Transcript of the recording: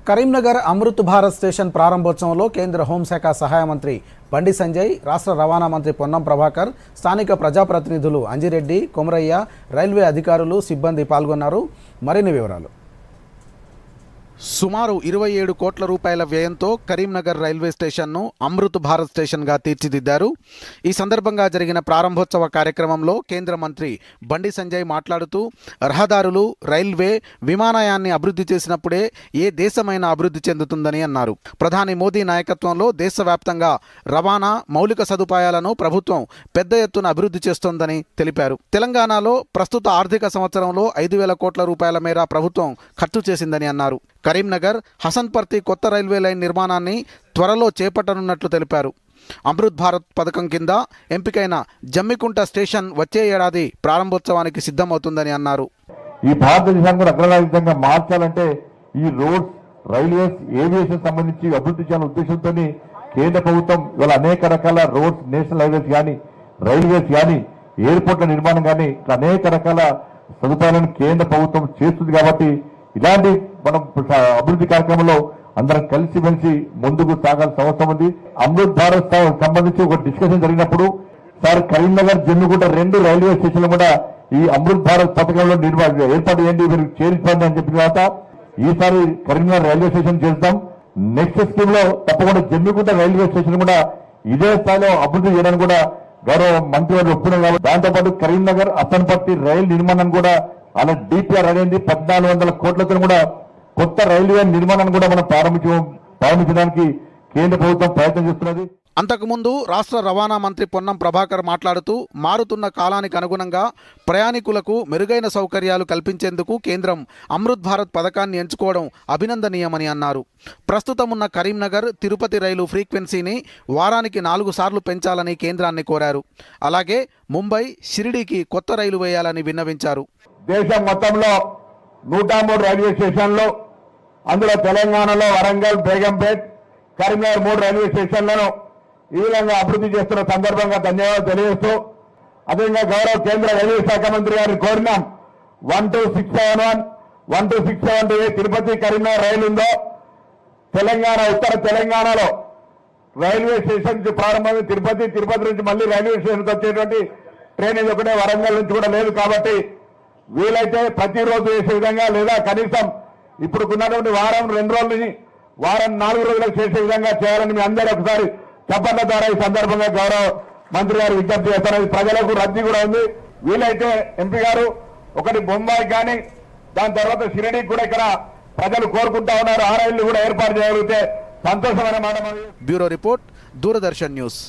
Karimnagar Amrit Bharat station ప్రారంభోత్సవంలో కేంద్ర హోంశాఖ సహాయ మంత్రి బండి సంజయ్, రాష్ట్ర రవాణా మంత్రి పొన్నం ప్రభాకర్, స్థానిక ప్రజాప్రతినిధులు అంజిరెడ్డి, కొమరయ్య, రైల్వే అధికారులు, సిబ్బంది పాల్గొన్నారు. మరిన్ని వివరాలు. సుమారు 27 కోట్ల రూపాయల వ్యయంతో కరీంనగర్ రైల్వే స్టేషన్ను అమృత్ భారత్ స్టేషన్గా తీర్చిదిద్దారు. ఈ సందర్భంగా జరిగిన ప్రారంభోత్సవ కార్యక్రమంలో కేంద్ర మంత్రి బండి సంజయ్ మాట్లాడుతూ, రహదారులు, రైల్వే, విమానయాన్ని అభివృద్ధి చేసినప్పుడే ఏ దేశమైనా అభివృద్ధి చెందుతుందని అన్నారు. ప్రధాని మోదీ నాయకత్వంలో దేశవ్యాప్తంగా రవాణా మౌలిక సదుపాయాలను ప్రభుత్వం పెద్ద ఎత్తున అభివృద్ధి చేస్తోందని తెలిపారు. తెలంగాణలో ప్రస్తుత ఆర్థిక సంవత్సరంలో 5,000 కోట్ల రూపాయల మేర ప్రభుత్వం ఖర్చు చేసిందని అన్నారు. కరీంనగర్ హసన్పర్తి కొత్త రైల్వే లైన్ నిర్మాణాన్ని త్వరలో చేపట్టనున్నట్లు తెలిపారు. అమృత్ భారత్ పథకం కింద ఎంపికైన జమ్మికుంట స్టేషన్ వచ్చే ఏడాది ప్రారంభోత్సవానికి సిద్ధమవుతుందని అన్నారు. ఈ భారతదేశాన్ని అగ్రరాజ్యంగా మార్చాలంటే ఈ రోడ్స్, రైల్వేస్, ఏవియేషన్ సంబంధించి అభివృద్ధి చేయాలనే ఉద్దేశంతో కేంద్ర ప్రభుత్వం ఇవాళ అనేక రకాల రోడ్స్, నేషనల్ హైవేస్ కానీ, రైల్వేస్ కానీ, ఎయిర్పోర్ట్ల నిర్మాణం కానీ అనేక రకాల సదుపాయాలను కేంద్ర ప్రభుత్వం చేస్తుంది. కాబట్టి ఇలాంటి మనం అభివృద్ధి కార్యక్రమంలో అందరం కలిసిమెలిసి ముందుకు సాగాల్సిన అవసరం ఉంది. అమృత్ భారత్ సంబంధించి ఒక డిస్కషన్ జరిగినప్పుడు సార్ కరీంనగర్, జమ్మికుంట 2 రైల్వే స్టేషన్లు కూడా ఈ అమృత్ భారత్ పథకంలో ఏర్పాటు చేయండి, మీరు చేర్చుకోండి అని చెప్పిన తర్వాత ఈసారి కరీంనగర్ రైల్వే స్టేషన్ చేస్తాం. నెక్స్ట్ స్కీమ్ లో తప్పకుండా జమ్మికుంట రైల్వే స్టేషన్ కూడా ఇదే స్థాయిలో అభివృద్ధి చేయడానికి కూడా గౌరవ మంత్రి వారు ఒప్పుకున్నారు. కాబట్టి దాంతోపాటు కరీంనగర్ హసన్పర్తి రైలు నిర్మాణం కూడా అలా డిపిఆర్ అనేది 1,400 కోట్లతో కూడా కొత్త రైల్వే నిర్మాణాన్ని కూడా మనం ప్రారంభించడానికి కేంద్ర ప్రభుత్వం ప్రయత్నం చేస్తున్నది. అంతకుముందు రాష్ట్ర రవాణా మంత్రి పొన్నం ప్రభాకర్ మాట్లాడుతూ, మారుతున్న కాలానికి అనుగుణంగా ప్రయాణికులకు మెరుగైన సౌకర్యాలు కల్పించేందుకు కేంద్రం అమృత్ భారత్ పథకాన్ని ఎంచుకోవడం అభినందనీయమని అన్నారు. ప్రస్తుతం ఉన్న కరీంనగర్ తిరుపతి రైలు ఫ్రీక్వెన్సీని వారానికి 4 సార్లు పెంచాలని కేంద్రాన్ని కోరారు. అలాగే ముంబై, షిరిడీకి కొత్త రైలు వేయాలని విన్నవించారు. దేశం మొత్తంలో 103 రైల్వే స్టేషన్లు, అందులో తెలంగాణలో వరంగల్, బేగంపేట్, కరీంనగర్ 3 రైల్వే స్టేషన్లను ఈ విధంగా అభివృద్ధి చేస్తున్న సందర్భంగా ధన్యవాదాలు తెలియజేస్తూ, అదేవిధంగా గౌరవ కేంద్ర రైల్వే శాఖ మంత్రి గారిని కోరినాం. 12671, 12672 ఏ తిరుపతి కరీంనగర్ రైలు ఉందో, తెలంగాణ ఉత్తర తెలంగాణలో రైల్వే స్టేషన్ నుంచి ప్రారంభమై తిరుపతి నుంచి మళ్ళీ రైల్వే స్టేషన్కి వచ్చేటువంటి ట్రైన్ ఇది ఒకటే, వరంగల్ నుంచి కూడా లేదు. కాబట్టి వీలైతే ప్రతిరోజు చేసే విధంగా, లేదా కనీసం ఇప్పుడు ఉన్నటువంటి వారం 2 రోజులని వారం 4 రోజులకు చేసే విధంగా చేయాలని మీ అందరూ ఒకసారి చప్పట్ల ద్వారా ఈ సందర్భంగా గౌరవ మంత్రి గారు విజ్ఞప్తి చేస్తున్నారు. ప్రజలకు రద్దీ కూడా ఉంది. వీలైతే ఎంపీ గారు ఒకటి బొంబాయి కానీ, దాని తర్వాత షిరిడీకి కూడా ఇక్కడ ప్రజలు కోరుకుంటా ఉన్నారు. ఆ రైళ్లు కూడా ఏర్పాటు చేయగలిగితే సంతోషమైన మాట. Bureau report, Doordarshan news.